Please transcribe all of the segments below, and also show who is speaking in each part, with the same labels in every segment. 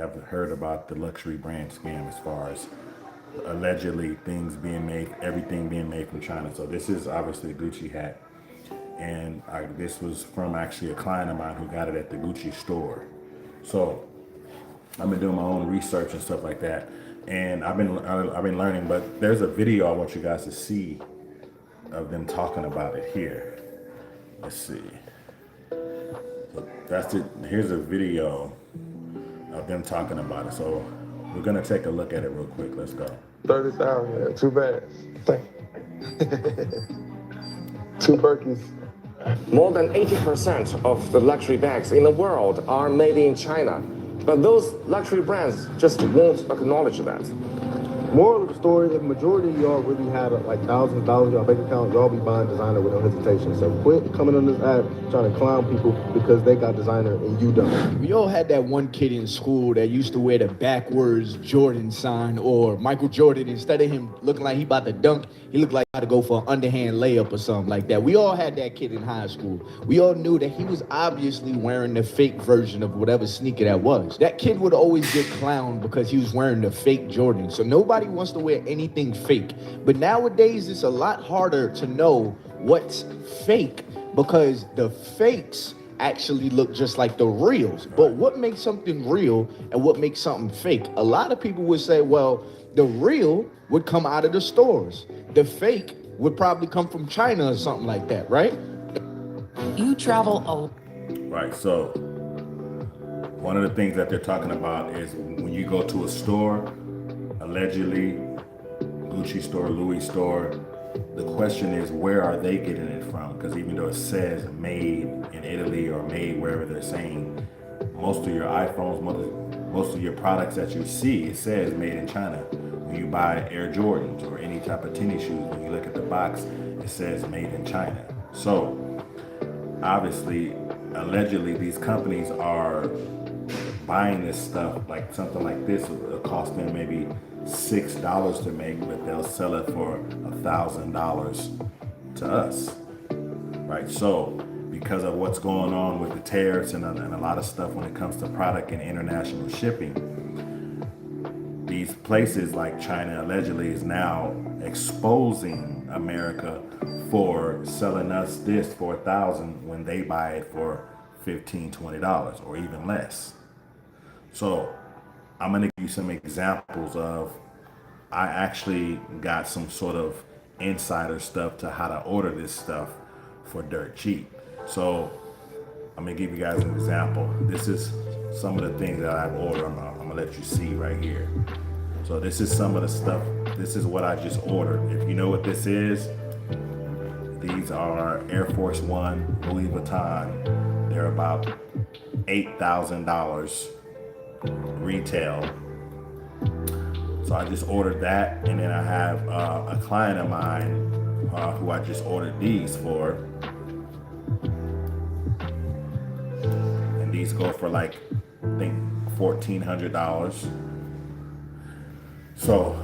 Speaker 1: have heard about the luxury brand scam as far as allegedly everything being made from China. So this is obviously a Gucci hat. And this was from actually a client of mine who got it at the Gucci store. So I've been doing my own research and stuff like that. And I've been learning, but there's a video I want you guys to see of them talking about it here. Let's see. So that's it. Here's a video of them talking about it. So we're gonna take a look at it real quick. Let's go.
Speaker 2: 30,000, yeah, too bad. Two Birkins.
Speaker 3: More than 80% of the luxury bags in the world are made in China. But those luxury brands just won't acknowledge that.
Speaker 2: Moral of the story, the majority of y'all really have like thousands of dollars in your bank account, y'all be buying designer with no hesitation. So quit coming on this app trying to clown people because they got designer and you don't.
Speaker 4: We all had that one kid in school that used to wear the backwards Jordan sign, or Michael Jordan, instead of him looking like he about to dunk, he looked like he about to go for an underhand layup or something like that. We all had that kid in high school. We all knew that he was obviously wearing the fake version of whatever sneaker that was. That kid would always get clowned because he was wearing the fake Jordan. So nobody wants to wear anything fake. But nowadays, it's a lot harder to know what's fake because the fakes actually look just like the reals. But what makes something real and what makes something fake? A lot of people would say, well, the real would come out of the stores. The fake would probably come from China or something like that, right?
Speaker 5: You travel a
Speaker 1: Right, so one of the things that they're talking about is when you go to a store, allegedly Gucci store, Louis store, the question is where are they getting it from? Because even though it says made in Italy or made wherever they're saying, most of your iPhones, most of your products that you see, it says made in China. When you buy Air Jordans or any type of tennis shoes, when you look at the box, it says made in China. So obviously, allegedly, these companies are buying this stuff, like something like this will cost them maybe $6 to make, but they'll sell it for $1,000 to us, right? So because of what's going on with the tariffs and a lot of stuff when it comes to product and international shipping, these places like China allegedly is now exposing America for selling us this for $1,000 when they buy it for $15, $20 or even less. So I'm gonna give you some examples of, I actually got some sort of insider stuff to how to order this stuff for dirt cheap. So I'm gonna give you guys an example. This is some of the things that I've ordered. I'm gonna let you see right here. So this is some of the stuff. This is what I just ordered. If you know what this is, these are Air Force One, Louis Vuitton. They're about $8,000 retail. So I just ordered that, and then I have a client of mine who I just ordered these for, and these go for like I think $1,400. So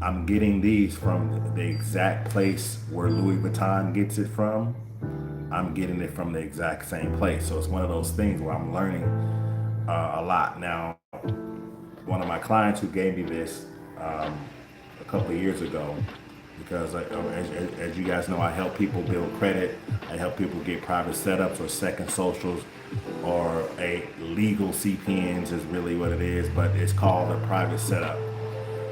Speaker 1: I'm getting these from the exact place where Louis Vuitton gets it from. I'm getting it from the exact same place. So it's one of those things where I'm learning a lot. Now, one of my clients who gave me this a couple of years ago, because as you guys know, I help people build credit. I help people get private setups or second socials, or a legal CPNs is really what it is, but it's called a private setup.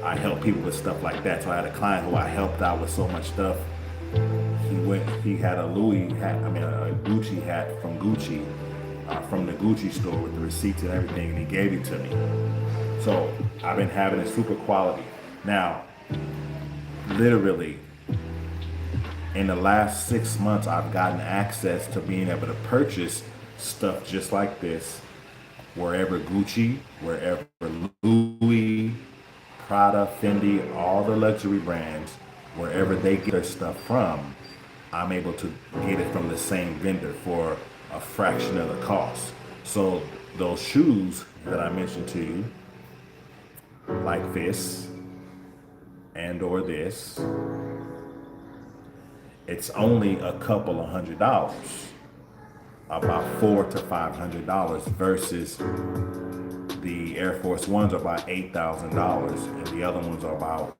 Speaker 1: I help people with stuff like that. So I had a client who I helped out with so much stuff. He had a Louis hat, a Gucci hat from Gucci, from the Gucci store with the receipts and everything, and he gave it to me. So I've been having it super quality. Now, literally, in the last 6 months, I've gotten access to being able to purchase stuff just like this, wherever Gucci, wherever Louis, Prada, Fendi, all the luxury brands, wherever they get their stuff from, I'm able to get it from the same vendor for a fraction of the cost. So those shoes that I mentioned to you, like this and or this, it's only a couple of $100, about $400 to $500 versus The Air Force Ones are about $8,000, and the other ones are about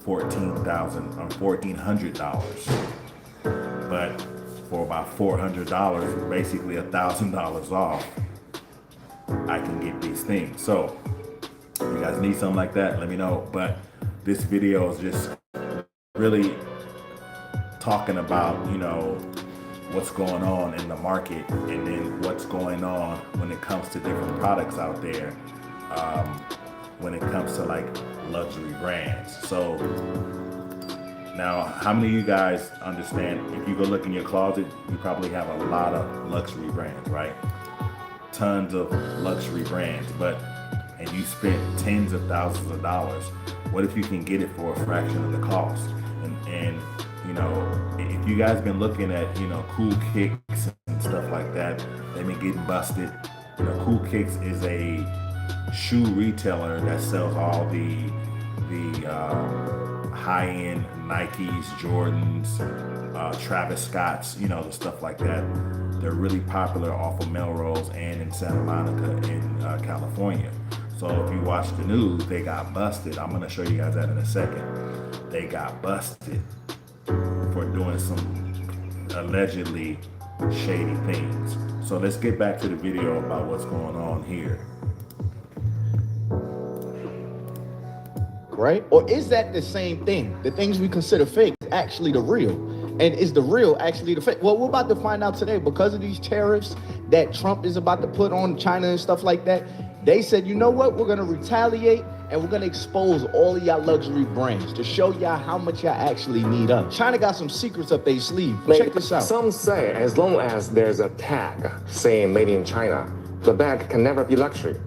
Speaker 1: $1,400. But for about $400, basically $1,000 off, I can get these things. So if you guys need something like that, let me know. But this video is just really talking about, what's going on in the market, and then what's going on when it comes to different products out there, when it comes to like luxury brands. So now, how many of you guys understand, if you go look in your closet, you probably have a lot of luxury brands, right? Tons of luxury brands, and you spent tens of thousands of dollars. What if you can get it for a fraction of the cost? And if you guys been looking at, Cool Kicks and stuff like that, they've been getting busted. Cool Kicks is a shoe retailer that sells all the high-end Nikes, Jordans, Travis Scotts, the stuff like that. They're really popular off of Melrose and in Santa Monica in California. So if you watch the news, they got busted. I'm gonna show you guys that in a second. They got busted for doing some allegedly shady things. So let's get back to the video about what's going on here.
Speaker 4: Right? Or is that the same thing? The things we consider fake is actually the real. And is the real actually the fake? Well, we're about to find out today because of these tariffs that Trump is about to put on China and stuff like that. They said, you know what? We're going to retaliate and we're going to expose all of y'all luxury brands to show y'all how much y'all actually need us. China got some secrets up their sleeve. Check this out.
Speaker 3: Some say as long as there's a tag saying made in China, the bag can never be luxury.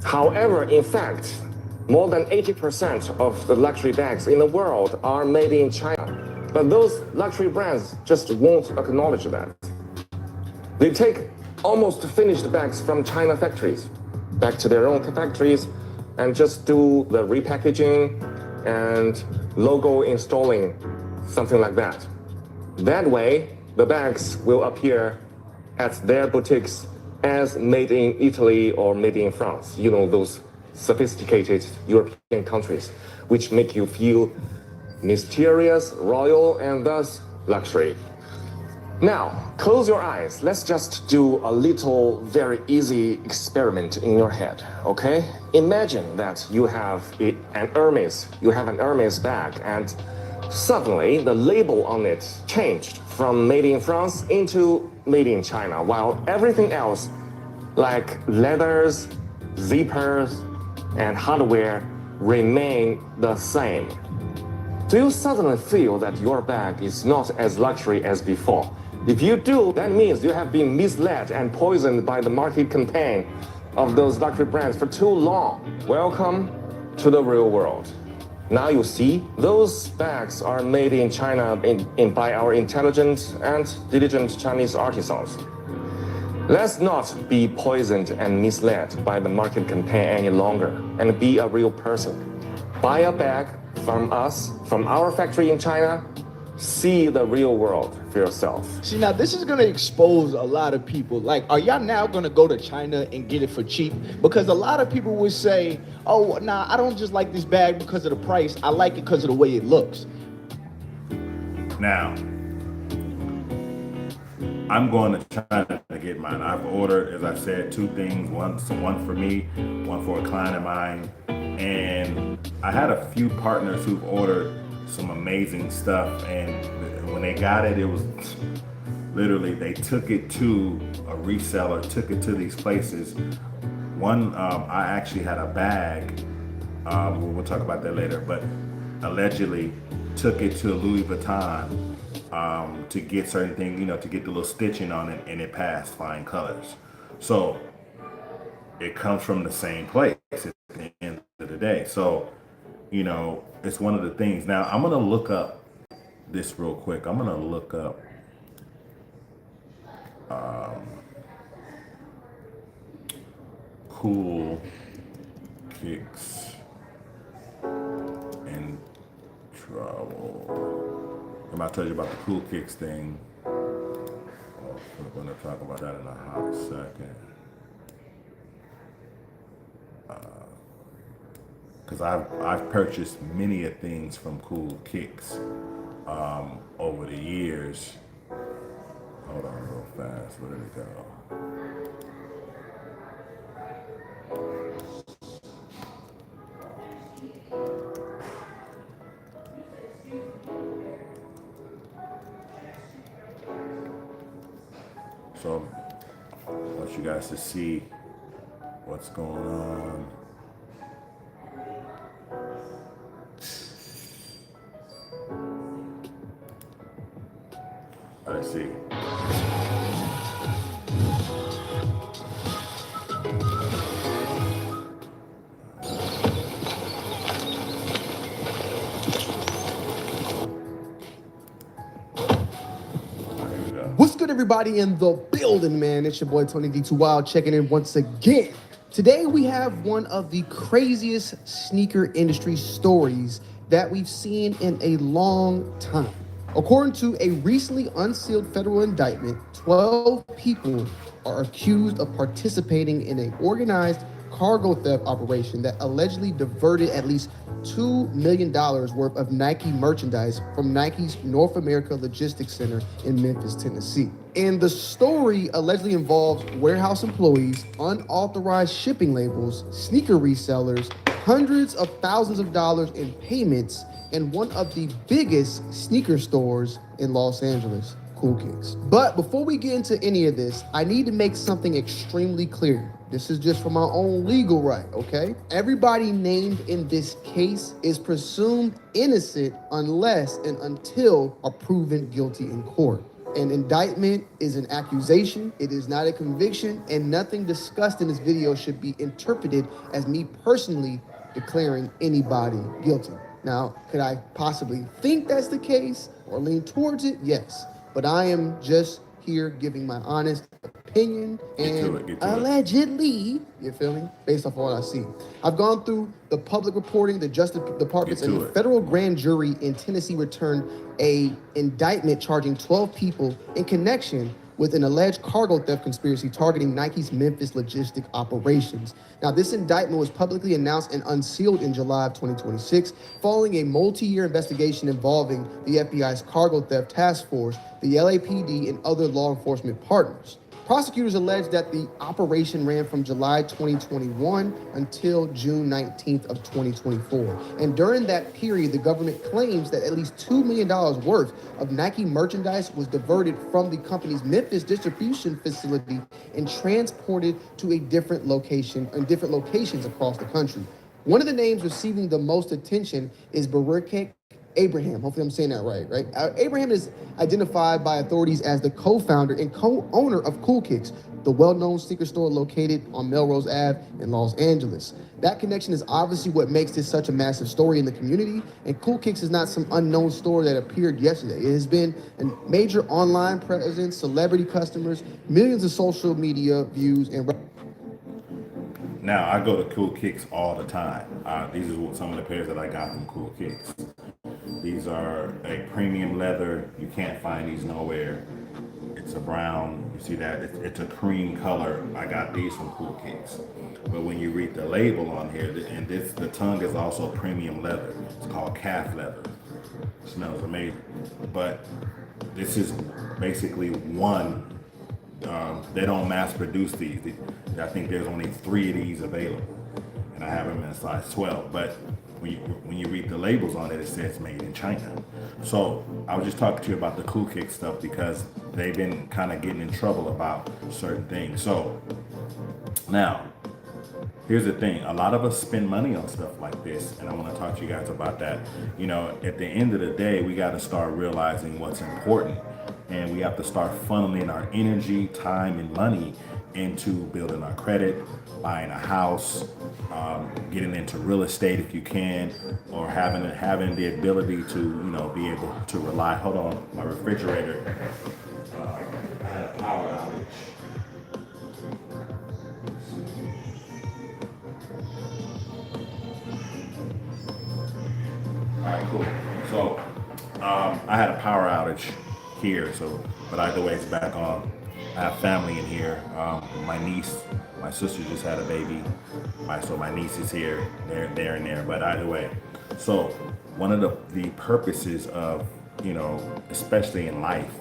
Speaker 3: However, in fact, more than 80% of the luxury bags in the world are made in China. But those luxury brands just won't acknowledge that. They take almost finished bags from China factories back to their own factories and just do the repackaging and logo installing, something like that. That way, the bags will appear at their boutiques as made in Italy or made in France. Those sophisticated European countries, which make you feel mysterious, royal, and thus luxury. Now, close your eyes. Let's just do a little, very easy experiment in your head, okay? Imagine that you have an Hermes bag, and suddenly the label on it changed from made in France into made in China, while everything else, like leathers, zippers, and hardware, remain the same. Do you suddenly feel that your bag is not as luxury as before? If you do, that means you have been misled and poisoned by the market campaign of those luxury brands for too long. Welcome to the real world. Now you see, those bags are made in China by our intelligent and diligent Chinese artisans. Let's not be poisoned and misled by the market campaign any longer and be a real person. Buy a bag from us, from our factory in China. See the real world for yourself.
Speaker 4: See, now this is going to expose a lot of people. Like, are y'all now going to go to China and get it for cheap? Because a lot of people would say, oh, nah, I don't just like this bag because of the price. I like it because of the way it looks.
Speaker 1: Now, I'm going to China to get mine. I've ordered, as I said, two things. One for me, one for a client of mine. And I had a few partners who've ordered some amazing stuff, and when they got it, it was literally, they took it to a reseller, took it to these places. One, I actually had a bag, we'll talk about that later, but allegedly took it to Louis Vuitton to get certain things, to get the little stitching on it, and it passed flying colors. So it comes from the same place at the end of the day. So, it's one of the things. Now, I'm going to look up this real quick. I'm going to look up Cool Kicks and Trouble. Remember I told you about the Cool Kicks thing. We're going to talk about that in a hot second. because I've purchased many of things from Cool Kicks over the years. Hold on real fast. Where did it go? So I want you guys to see what's going on. Let's see.
Speaker 6: What's good, everybody in the building, man? It's your boy Tony D2 Wild checking in once again. Today we have one of the craziest sneaker industry stories that we've seen in a long time. According to a recently unsealed federal indictment, 12 people are accused of participating in an organized cargo theft operation that allegedly diverted at least $2 million worth of Nike merchandise from Nike's North America Logistics Center in Memphis, Tennessee. And the story allegedly involves warehouse employees, unauthorized shipping labels, sneaker resellers, hundreds of thousands of dollars in payments, and one of the biggest sneaker stores in Los Angeles, Cool Kicks. But before we get into any of this, I need to make something extremely clear. This is just for my own legal right, okay? Everybody named in this case is presumed innocent unless and until are proven guilty in court. An indictment is an accusation, it is not a conviction, and nothing discussed in this video should be interpreted as me personally declaring anybody guilty. Now, could I possibly think that's the case or lean towards it? Yes, but I am just here giving my honest opinion and allegedly, you feel me, based off what I see. I've gone through the public reporting, the Justice Departments, and the federal grand jury in Tennessee returned a indictment charging 12 people in connection with an alleged cargo theft conspiracy targeting Nike's Memphis logistic operations. Now, this indictment was publicly announced and unsealed in July of 2026, following a multi-year investigation involving the FBI's cargo theft task force, the LAPD, and other law enforcement partners. Prosecutors allege that the operation ran from July 2021 until June 19th of 2024. And during that period, the government claims that at least $2 million worth of Nike merchandise was diverted from the company's Memphis distribution facility and transported to a different location, in different locations across the country. One of the names receiving the most attention is Barakek Abraham. Hopefully I'm saying that right? Abraham is identified by authorities as the co-founder and co-owner of Cool Kicks, the well-known sneaker store located on Melrose Ave in Los Angeles. That connection is obviously what makes this such a massive story in the community, and Cool Kicks is not some unknown store that appeared yesterday. It has been a major online presence, celebrity customers, millions of social media views, and
Speaker 1: now I go to Cool Kicks all the time. These are some of the pairs that I got from Cool Kicks. These are a premium leather. You can't find these nowhere. It's a brown. You see that? It's a cream color. I got these from Cool Kicks. But when you read the label on here, and the tongue is also premium leather. It's called calf leather. It smells amazing. But this is basically one. They don't mass produce these. I think there's only 3 of these available, and I have them in a size 12. But when you read the labels on it, it says made in China. So I was just talking to you about the Cool Kick stuff because they've been kind of getting in trouble about certain things. So now, here's the thing. A lot of us spend money on stuff like this, and I want to talk to you guys about that. You know, at the end of the day, we got to start realizing what's important, and we have to start funneling our energy, time, and money into building our credit, buying a house, getting into real estate if you can, or having the ability to, you know, be able to rely. Hold on, my refrigerator. I had a power outage. All right, cool. So I had a power outage here, but either way, it's back on. I have family in here. My niece, my sister just had a baby. My niece is here, there, and there. But either way, so one of the purposes of, especially in life,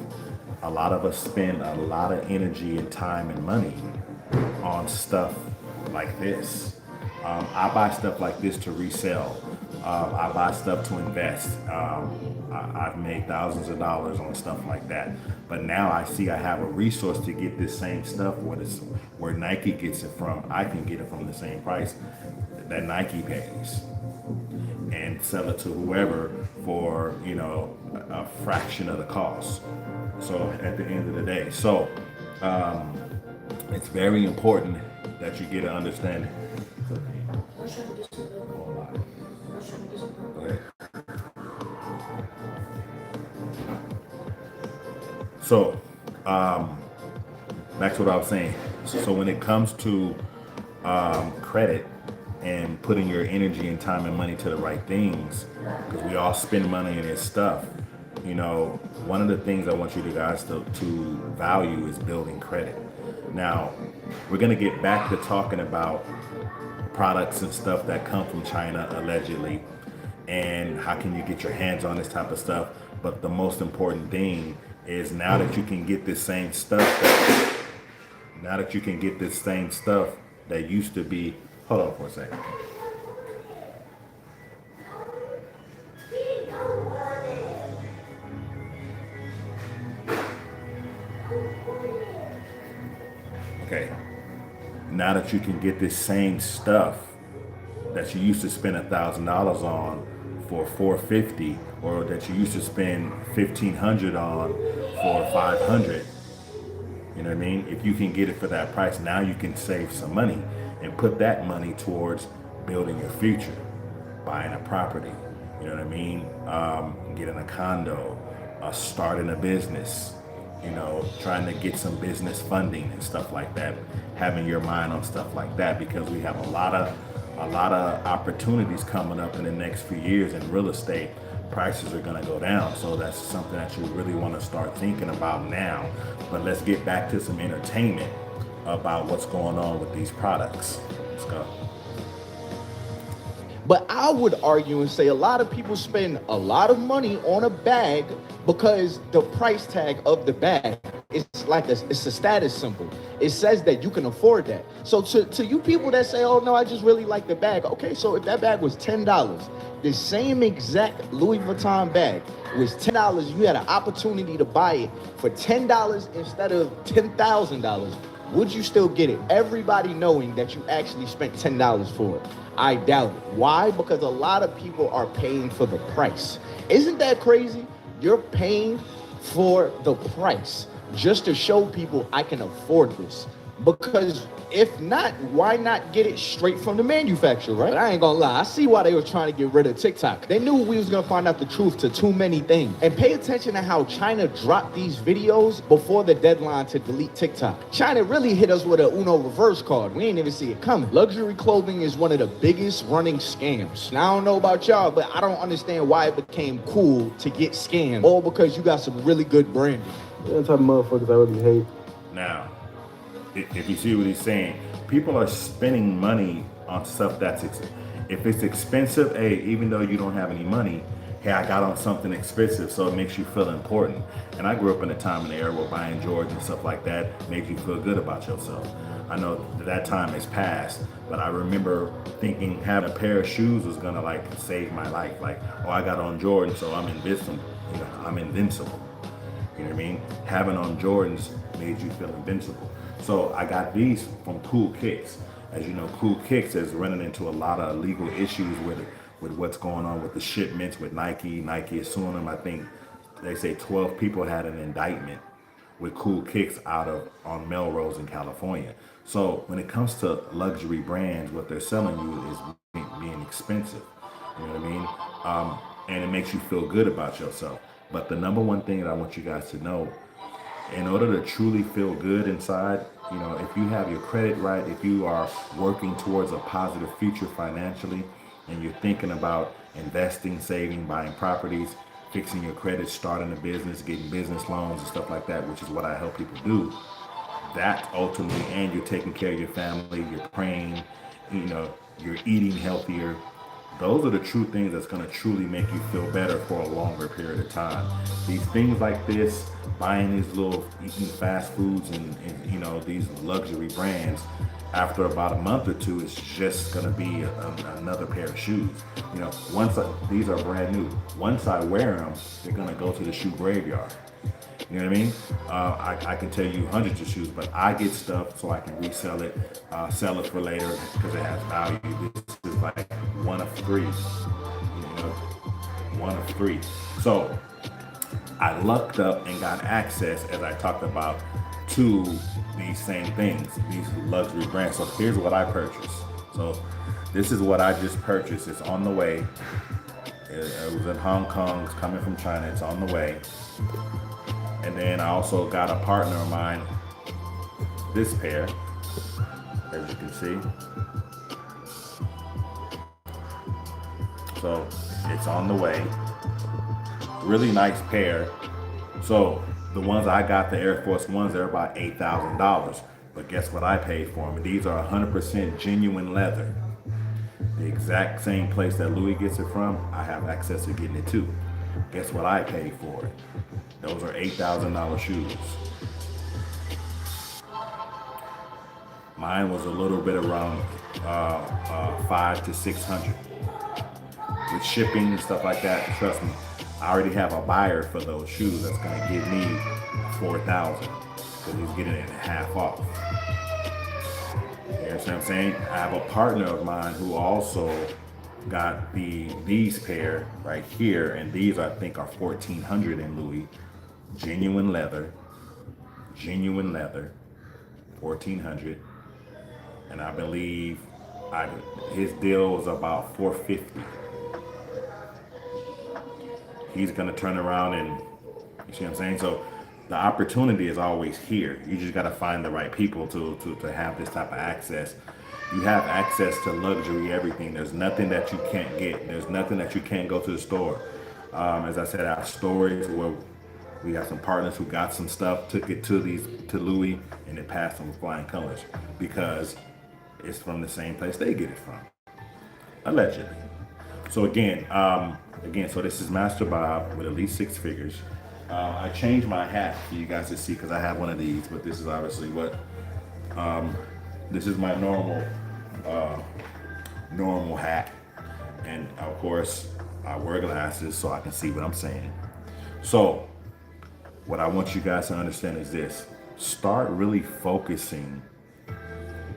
Speaker 1: a lot of us spend a lot of energy and time and money on stuff like this. I buy stuff like this to resell. I buy stuff to invest. I've made thousands of dollars on stuff like that. But now I see I have a resource to get this same stuff where Nike gets it from. I can get it from the same price that Nike pays and sell it to whoever for, a fraction of the cost. So at the end of the day, it's very important that you get an understanding. Okay. So, back to what I was saying. So when it comes to credit and putting your energy and time and money to the right things, because we all spend money in this stuff, one of the things I want you guys to value is building credit. Now, we're going to get back to talking about products and stuff that come from China allegedly, and how can you get your hands on this type of stuff. But the most important thing is now that you can get this same stuff that used to be, hold on for a second. Okay. Now that you can get this same stuff that you used to spend $1,000 on for $450, or that you used to spend $1,500 on for $500, you know what I mean? If you can get it for that price, now you can save some money and put that money towards building your future, buying a property, you know what I mean? Getting a condo, starting a business, trying to get some business funding and stuff like that, having your mind on stuff like that, because we have a lot of opportunities coming up in the next few years in real estate. Prices are going to go down, so that's something that you really want to start thinking about now. But let's get back to some entertainment about what's going on with these products. Let's go.
Speaker 4: But I would argue and say a lot of people spend a lot of money on a bag because the price tag of the bag is like it's a status symbol. It says that you can afford that. So to you people that say, oh no, I just really like the bag. Okay, so if that bag was $10, the same exact Louis Vuitton bag was $10, you had an opportunity to buy it for $10 instead of $10,000. Would you still get it? Everybody knowing that you actually spent $10 for it. I doubt it. Why? Because a lot of people are paying for the price. Isn't that crazy? You're paying for the price just to show people I can afford this. Because if not, why not get it straight from the manufacturer, right? But I ain't gonna lie, I see why they were trying to get rid of TikTok. They knew we was gonna find out the truth to too many things. And pay attention to how China dropped these videos before the deadline to delete TikTok. China really hit us with a Uno reverse card. We ain't even see it coming. Luxury clothing is one of the biggest running scams. Now, I don't know about y'all, but I don't understand why it became cool to get scammed. All because you got some really good branding.
Speaker 2: The type of motherfuckers I really hate.
Speaker 1: Now, if you see what he's saying, people are spending money on stuff if it's expensive, hey, even though you don't have any money, hey, I got on something expensive, so it makes you feel important. And I grew up in a time in the era where buying Jordans and stuff like that made you feel good about yourself. I know that time has passed, but I remember thinking having a pair of shoes was gonna like save my life. Like, oh, I got on Jordan, so I'm invincible. I'm invincible. You know what I mean? Having on Jordans made you feel invincible. So I got these from Cool Kicks. As you know, Cool Kicks is running into a lot of legal issues with what's going on with the shipments with Nike. Nike is suing them. I think they say 12 people had an indictment with Cool Kicks on Melrose in California. So when it comes to luxury brands, what they're selling you is being expensive. You know what I mean? And it makes you feel good about yourself. But the number one thing that I want you guys to know, in order to truly feel good inside, if you have your credit right, if you are working towards a positive future financially, and you're thinking about investing, saving, buying properties, fixing your credit, starting a business, getting business loans and stuff like that, which is what I help people do, that ultimately, and you're taking care of your family, you're praying, you're eating healthier. Those are the true things that's going to truly make you feel better for a longer period of time. These things like this, buying these little, eating fast foods and these luxury brands, after about a month or two, it's just going to be another pair of shoes. These are brand new. Once I wear them, they're going to go to the shoe graveyard. You know what I mean? I can tell you hundreds of shoes, but I get stuff so I can resell it, sell it for later because it has value. This is like one of three. One of three. So I lucked up and got access, as I talked about, to these same things, these luxury brands. So here's what I purchased. So this is what I just purchased. It's on the way. It was in Hong Kong. It's coming from China. It's on the way. And then I also got a partner of mine, this pair, as you can see. So it's on the way. Really nice pair. So the ones I got, the Air Force Ones, they're about $8,000. But guess what I paid for them? These are 100% genuine leather. The exact same place that Louis gets it from, I have access to getting it too. Guess what I paid for it? Those are $8,000 shoes. Mine was a little bit around $500 to $600. With shipping and stuff like that, trust me, I already have a buyer for those shoes that's gonna give me $4,000 because he's getting it half off. You know what I'm saying? I have a partner of mine who also got these pair right here, and these I think are $1,400 in Louis. Genuine leather, $1,400, and I believe his deal was about $450. He's gonna turn around and, you see what I'm saying? So the opportunity is always here. You just gotta find the right people to have this type of access. You have access to luxury everything. There's nothing that you can't get. There's nothing that you can't go to the store. As I said, our stories where we got some partners who got some stuff, took it to Louis, and it passed them with flying colors because it's from the same place they get it from, allegedly. So again, so this is Master Bob with at least six figures. I changed my hat for you guys to see because I have one of these, but this is obviously what this is my normal hat, and of course I wear glasses so I can see what I'm saying. So what I want you guys to understand is this: start really focusing,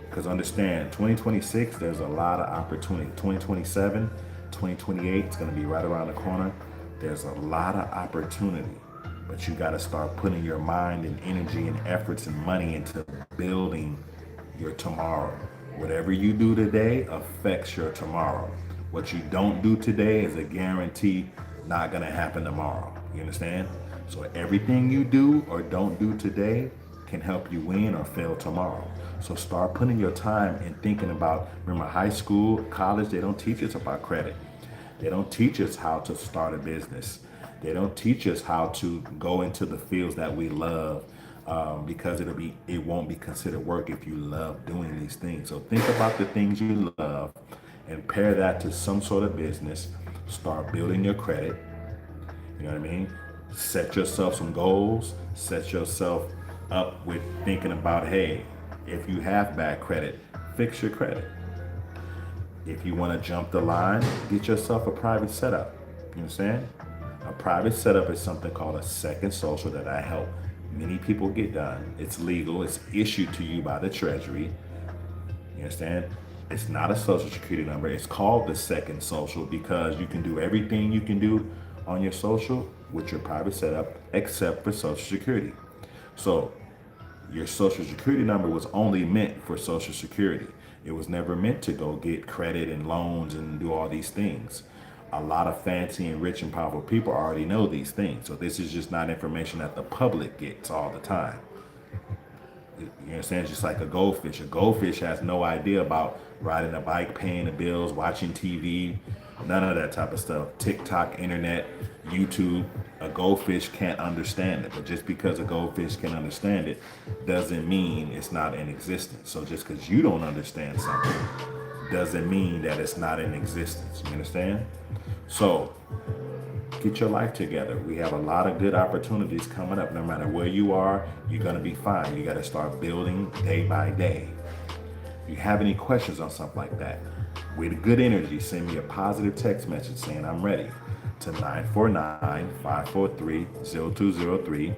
Speaker 1: because understand 2026 there's a lot of opportunity. 2027, 2028 it's going to be right around the corner. There's a lot of opportunity, but you got to start putting your mind and energy and efforts and money into building your tomorrow. Whatever you do today affects your tomorrow. What you don't do today is a guarantee not going to happen tomorrow. You understand? So everything you do or don't do today can help you win or fail tomorrow. So start putting your time and thinking about, remember high school, college, they don't teach us about credit. They don't teach us how to start a business. They don't teach us how to go into the fields that we love, because it won't be considered work if you love doing these things. So think about the things you love and pair that to some sort of business. Start building your credit. You know what I mean? Set yourself some goals. Set yourself up with thinking about, hey, if you have bad credit, fix your credit. If you want to jump the line, get yourself a private setup. You understand? A private setup is something called a second social that I help many people get done. It's legal. It's issued to you by the Treasury. You understand? It's not a social security number. It's called the second social because you can do everything you can do on your social with your private setup except for social security. So your social security number was only meant for social security. It was never meant to go get credit and loans and do all these things. A lot of fancy and rich and powerful people already know these things. So this is just not information that the public gets all the time. You understand? It's just like a goldfish. A goldfish has no idea about riding a bike, paying the bills, watching TV, None of that type of stuff. TikTok, internet, YouTube, a goldfish can't understand it. But just because a goldfish can understand it doesn't mean it's not in existence. So just because you don't understand something doesn't mean that it's not in existence. You understand? So get your life together. We have a lot of good opportunities coming up. No matter where you are, you're going to be fine. You got to start building day by day. If you have any questions on something like that, with good energy, send me a positive text message saying I'm ready to 949-543-0203.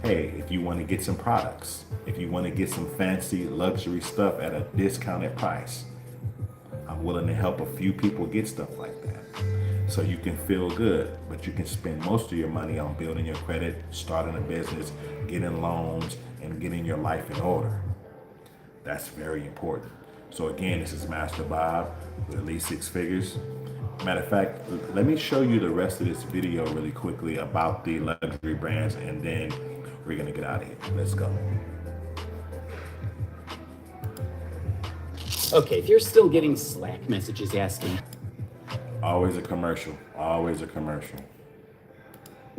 Speaker 1: Hey, if you want to get some products, if you want to get some fancy luxury stuff at a discounted price, I'm willing to help a few people get stuff like that. So you can feel good, but you can spend most of your money on building your credit, starting a business, getting loans, and getting your life in order. That's very important. So again, this is Master Bob with at least 6 figures. Matter of fact, let me show you the rest of this video really quickly about the luxury brands, and then we're gonna get out of here. Let's go.
Speaker 7: Okay, if you're still getting Slack messages asking,
Speaker 1: Always a commercial, always a commercial.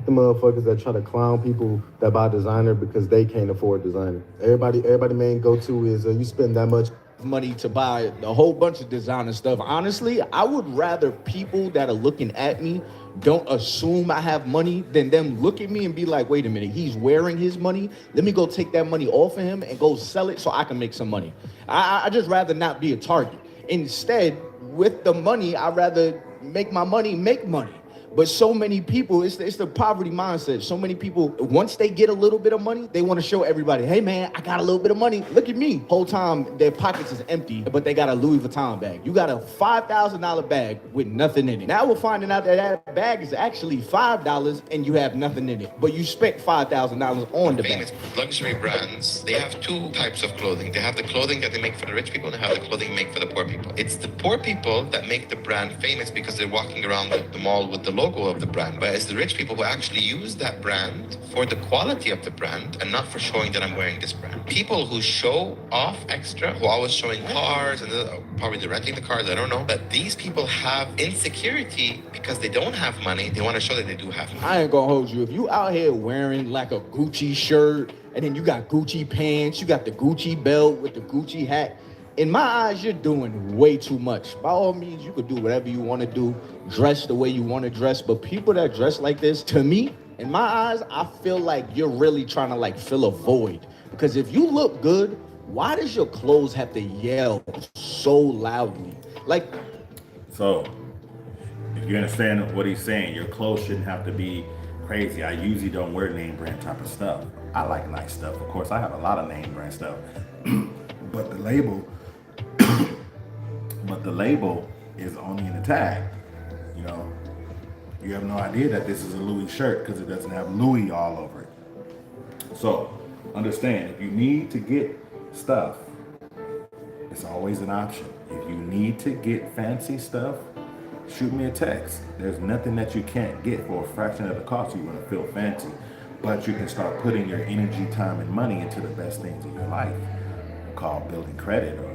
Speaker 2: The motherfuckers that try to clown people that buy designer because they can't afford designer. Everybody main go-to is you spend that much
Speaker 4: money to buy a whole bunch of designer stuff. Honestly, I would rather people that are looking at me don't assume I have money than them look at me and be like, wait a minute, he's wearing his money. Let me go take that money off of him and go sell it so I can make some money. I just rather not be a target. Instead, with the money, I'd rather make my money make money. But so many people, it's the poverty mindset. So many people, once they get a little bit of money, they want to show everybody, hey man, I got a little bit of money. Look at me. Whole time their pockets is empty, but they got a Louis Vuitton bag. You got a $5,000 bag with nothing in it. Now we're finding out that that bag is actually $5 and you have nothing in it, but you spent $5,000 on the bag.
Speaker 8: Famous luxury brands, they have 2 types of clothing. They have the clothing that they make for the rich people, and they have the clothing made for the poor people. It's the poor people that make the brand famous because they're walking around the mall with the logo of the brand, but it's the rich people who actually use that brand for the quality of the brand and not for showing that I'm wearing this brand. People who show off extra, who are always showing cars, and probably they're renting the cars, I don't know, but these people have insecurity because they don't have money. They want to show that they do have money.
Speaker 4: I ain't gonna hold you. If you out here wearing like a Gucci shirt and then you got Gucci pants, you got the Gucci belt with the Gucci hat, in my eyes, you're doing way too much. By all means, you could do whatever you want to do, dress the way you want to dress. But people that dress like this, to me, in my eyes, I feel like you're really trying to like fill a void. Because if you look good, why does your clothes have to yell so loudly? Like,
Speaker 1: So if you understand what he's saying, your clothes shouldn't have to be crazy. I usually don't wear name brand type of stuff. I like nice stuff. Of course, I have a lot of name brand stuff. But the label is only in the tag. You know, you have no idea that this is a Louis shirt because it doesn't have Louis all over it. So understand, if you need to get stuff, it's always an option. If you need to get fancy stuff, shoot me a text. There's nothing that you can't get for a fraction of the cost. You want to feel fancy, but you can start putting your energy, time, and money into the best things in your life, called building credit, or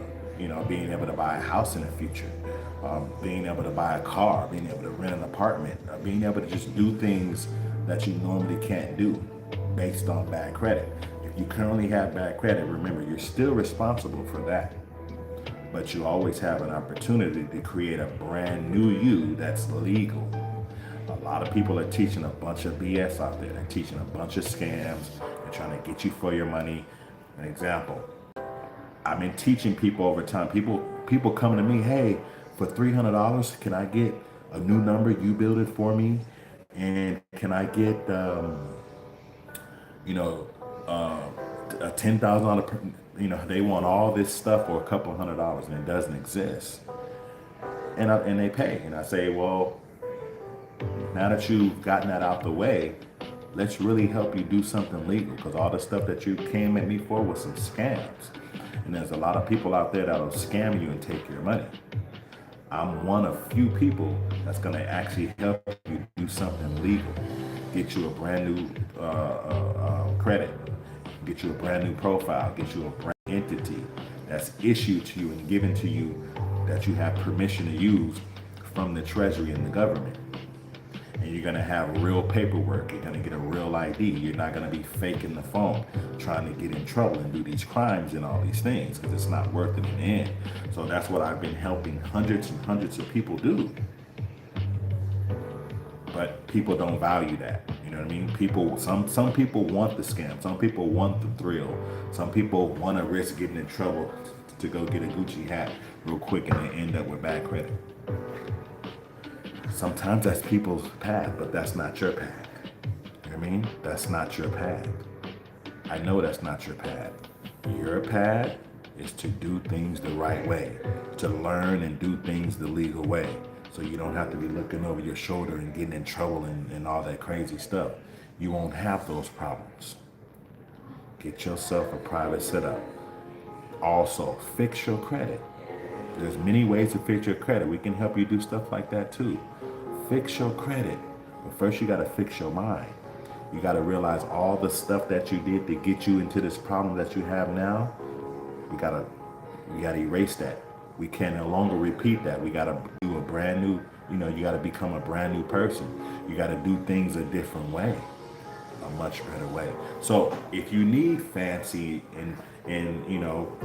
Speaker 1: being able to buy a house in the future, being able to buy a car, being able to rent an apartment, being able to just do things that you normally can't do based on bad credit. If you currently have bad credit, remember, you're still responsible for that. But you always have an opportunity to create a brand new you that's legal. A lot of people are teaching a bunch of BS out there. They're teaching a bunch of scams. They're trying to get you for your money. An example, I've been teaching people over time. People coming to me, hey, for $300, can I get a new number? You build it for me, and can I get a $10,000? They want all this stuff for a couple $100, and it doesn't exist. And they pay, and I say, well, now that you've gotten that out the way, let's really help you do something legal, because all the stuff that you came at me for was some scams. And there's a lot of people out there that'll scam you and take your money. I'm one of few people that's gonna actually help you do something legal. Get you a brand new credit, get you a brand new profile, get you a brand entity that's issued to you and given to you that you have permission to use from the treasury and the government. And you're gonna have real paperwork. You're gonna get a real ID. You're not gonna be faking the phone, trying to get in trouble and do these crimes and all these things, because it's not worth it in the end. So that's what I've been helping hundreds and hundreds of people do. But people don't value that. You know what I mean? Some people want the scam. Some people want the thrill. Some people want to risk getting in trouble to go get a Gucci hat real quick, and they end up with bad credit. Sometimes that's people's path, but that's not your path. You know what I mean? That's not your path. I know that's not your path. Your path is to do things the right way, to learn and do things the legal way, so you don't have to be looking over your shoulder and getting in trouble and all that crazy stuff. You won't have those problems. Get yourself a private setup. Also, fix your credit. There's many ways to fix your credit. We can help you do stuff like that too. Fix your credit. But first you gotta fix your mind. You gotta realize all the stuff that you did to get you into this problem that you have now. We gotta erase that. We can no longer repeat that. We gotta do a brand new, you gotta become a brand new person. You gotta do things a different way, a much better way. So if you need fancy and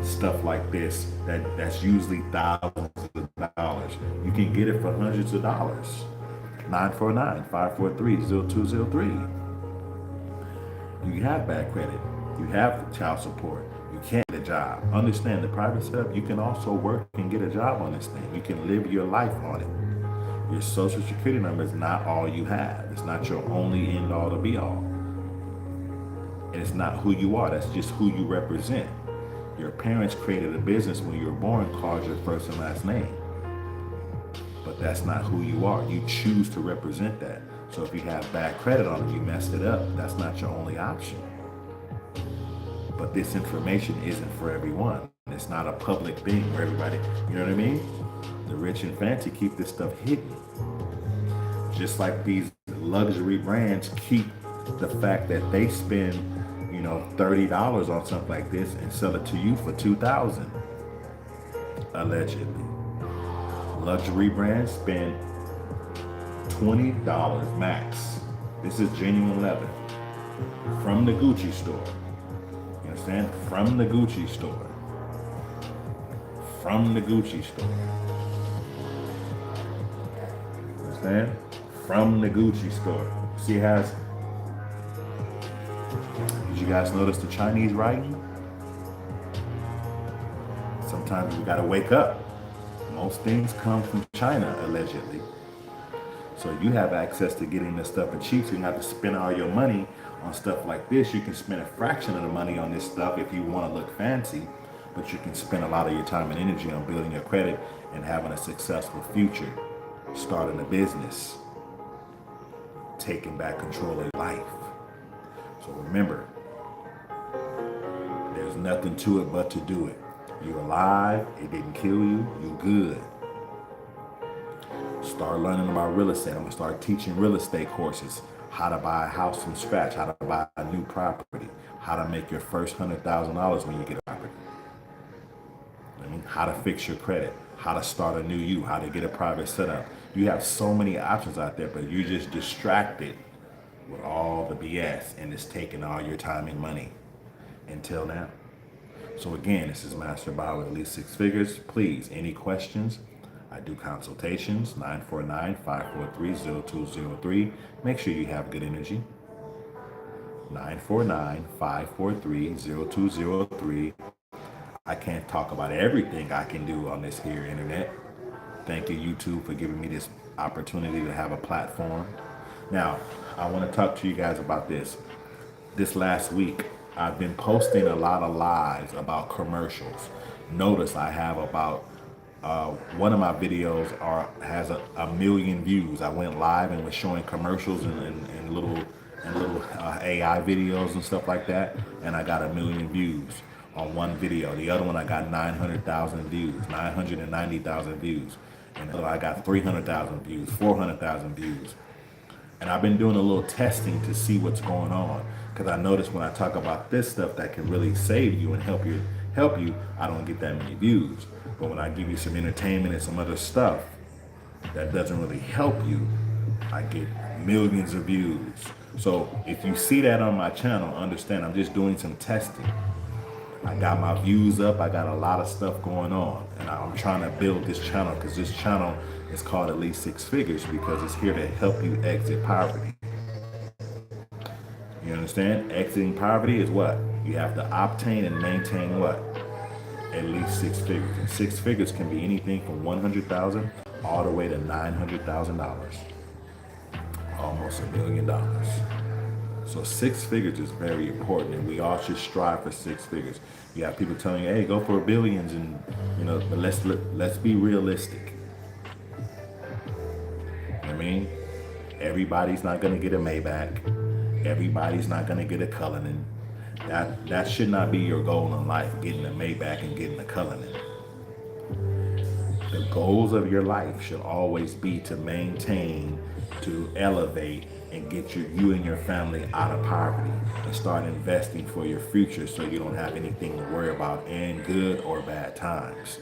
Speaker 1: stuff like this, that's usually thousands of dollars, you can get it for hundreds of dollars. 949-543-0203. You have bad credit. You have child support. You can't get a job. Understand the private setup, you can also work and get a job on this thing. You can live your life on it. Your social security number is not all you have. It's not your only end all to be all. And it's not who you are. That's just who you represent. Your parents created a business when you were born, called your first and last name. But that's not who you are. You choose to represent that. So if you have bad credit on it, you messed it up. That's not your only option. But this information isn't for everyone. It's not a public thing for everybody. You know what I mean? The rich and fancy keep this stuff hidden. Just like these luxury brands keep the fact that they spend, $30 on something like this and sell it to you for $2,000, allegedly. Luxury brands spend $20 max. This is genuine leather from the Gucci store. You understand? From the Gucci store. From the Gucci store. You understand? From the Gucci store. See, it has. Did you guys notice the Chinese writing? Sometimes we gotta wake up. Most things come from China, allegedly. So you have access to getting this stuff for cheap, so you don't have to spend all your money on stuff like this. You can spend a fraction of the money on this stuff if you want to look fancy, but you can spend a lot of your time and energy on building your credit and having a successful future, starting a business, taking back control of your life. So remember, there's nothing to it but to do it. You're alive, it didn't kill you, you're good. Start learning about real estate. I'm gonna start teaching real estate courses, how to buy a house from scratch, how to buy a new property, how to make your first $100,000 when you get a property. How to fix your credit, how to start a new you, how to get a private setup. You have so many options out there, but you're just distracted with all the BS, and it's taking all your time and money until now. So again, this is Master Bob with at least six figures. Please, any questions? I do consultations, 949-543-0203. Make sure you have good energy. 949-543-0203. I can't talk about everything I can do on this here internet. Thank you, YouTube, for giving me this opportunity to have a platform. Now, I want to talk to you guys about this. This last week, I've been posting a lot of lies about commercials. Notice I have about one of my videos has a million views. I went live and was showing commercials and little AI videos and stuff like that, and I got 1 million views on one video. The other one I got 900,000 views, 990,000 views, and the other I got 300,000 views, 400,000 views. And I've been doing a little testing to see what's going on, because I noticed when I talk about this stuff that can really save you and help you, I don't get that many views. But when I give you some entertainment and some other stuff, that doesn't really help you, I get millions of views. So if you see that on my channel, understand I'm just doing some testing. I got my views up, I got a lot of stuff going on, and I'm trying to build this channel because this channel is called At Least Six Figures because it's here to help you exit poverty. You understand? Exiting poverty is what? You have to obtain and maintain what? At least six figures. And six figures can be anything from $100,000 all the way to $900,000. Almost $1 million. So six figures is very important, and we all should strive for six figures. You have people telling you, hey, go for billions, and but let's be realistic. I mean, everybody's not gonna get a Maybach. Everybody's not gonna get a Cullinan. That should not be your goal in life, getting a Maybach and getting a Cullinan. The goals of your life should always be to maintain, to elevate, and get you and your family out of poverty and start investing for your future so you don't have anything to worry about in good or bad times.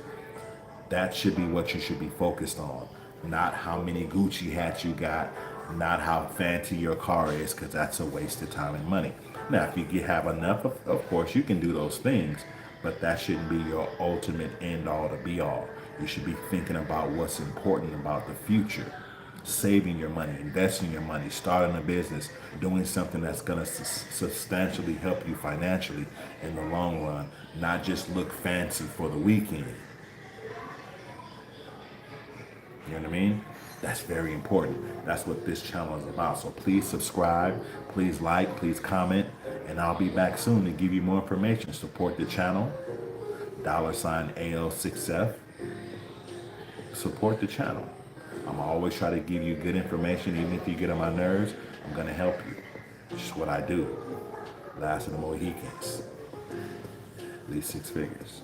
Speaker 1: That should be what you should be focused on, not how many Gucci hats you got, not how fancy your car is, because that's a waste of time and money. Now, if you have enough, of course, you can do those things, but that shouldn't be your ultimate end all to be all. You should be thinking about what's important about the future. Saving your money, investing your money, starting a business, doing something that's going to substantially help you financially in the long run, not just look fancy for the weekend. You know what I mean? That's very important. That's what this channel is about. So please subscribe, please like, please comment, and I'll be back soon to give you more information. Support the channel, $AL6F. Support the channel. I'm always try to give you good information, even if you get on my nerves, I'm gonna help you. It's just what I do. Last of the Mohicans. At least six figures.